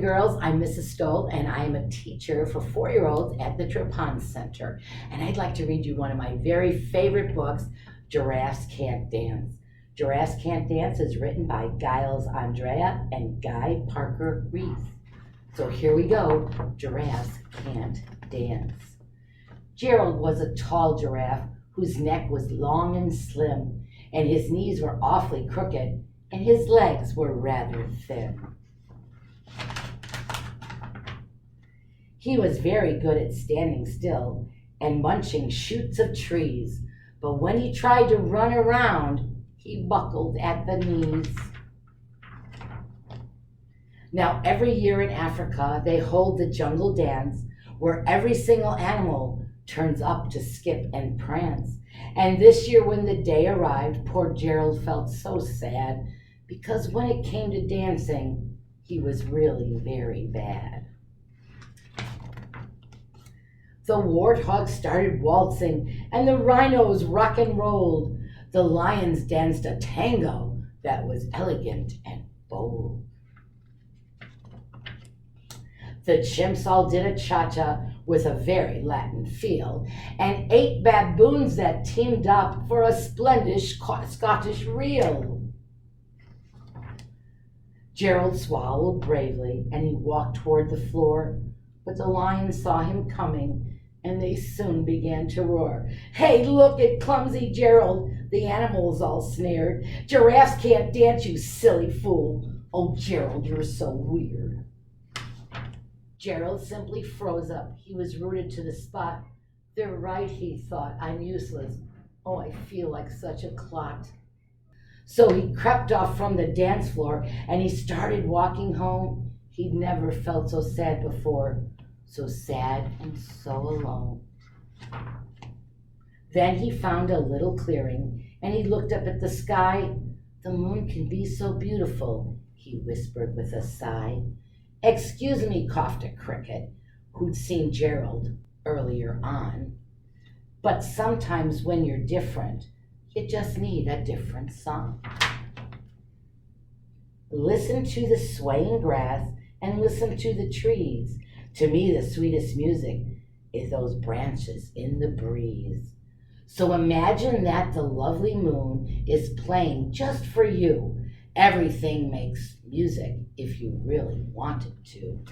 girls. I'm Mrs. Stoll, and I am a teacher for 4-year-olds at the Triphahn Center. And I'd like to read you one of my very favorite books, Giraffes Can't Dance. Giraffes Can't Dance is written by Giles Andreae and Guy Parker Reese. So here we go, Giraffes Can't Dance. Gerald was a tall giraffe whose neck was long and slim, and his knees were awfully crooked, and his legs were rather thin. He was very good at standing still and munching shoots of trees, but when he tried to run around, he buckled at the knees. Now, every year in Africa, they hold the jungle dance where every single animal turns up to skip and prance. And this year when the day arrived, poor Gerald felt so sad because when it came to dancing, he was really very bad. The warthogs started waltzing, and the rhinos rock and rolled. The lions danced a tango that was elegant and bold. The chimps all did a cha-cha with a very Latin feel, and 8 baboons that teamed up for a splendid Scottish reel. Gerald swallowed bravely, and he walked toward the floor, but the lions saw him coming, and they soon began to roar. "Hey, look at clumsy Gerald!" The animals all sneered. "Giraffes can't dance, you silly fool!" "Oh, Gerald, you're so weird." Gerald simply froze up. He was rooted to the spot. "They're right," he thought. "I'm useless. Oh, I feel like such a clot." So he crept off from the dance floor, and he started walking home. He'd never felt so sad before. So sad and so alone. Then he found a little clearing, and he looked up at the sky. "The moon can be so beautiful," he whispered with a sigh. "Excuse me," coughed a cricket, who'd seen Gerald earlier on. "But sometimes when you're different, you just need a different song." Listen to the swaying grass and listen to the trees. To me, the sweetest music is those branches in the breeze. So imagine that the lovely moon is playing just for you. Everything makes music if you really want it to.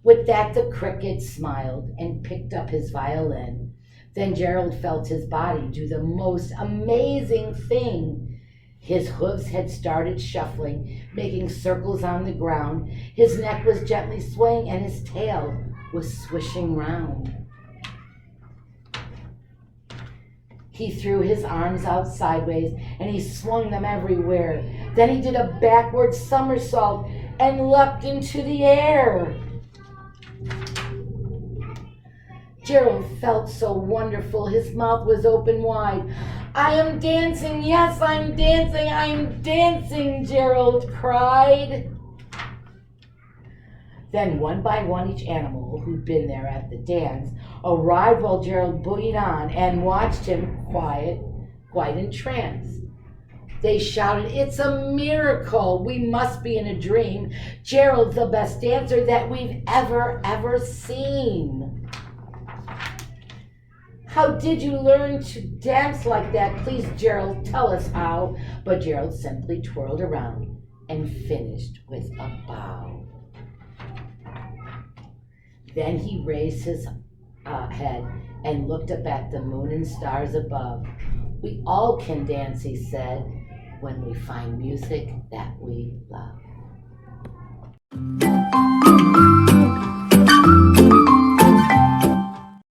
With that, the cricket smiled and picked up his violin. Then Gerald felt his body do the most amazing thing. His hooves had started shuffling, making circles on the ground. His neck was gently swaying, and his tail was swishing round. He threw his arms out sideways, and he swung them everywhere. Then he did a backward somersault and leapt into the air. Gerald felt so wonderful. His mouth was open wide. "I am dancing, yes, I'm dancing, Gerald cried. Then one by one each animal who'd been there at the dance arrived while Gerald boogied on and watched him quite entranced. They shouted, "It's a miracle! We must be in a dream. Gerald's the best dancer that we've ever seen." "How did you learn to dance like that? Please, Gerald, tell us how." But Gerald simply twirled around and finished with a bow. Then he raised his head and looked up at the moon and stars above. "We all can dance," he said, "when we find music that we love."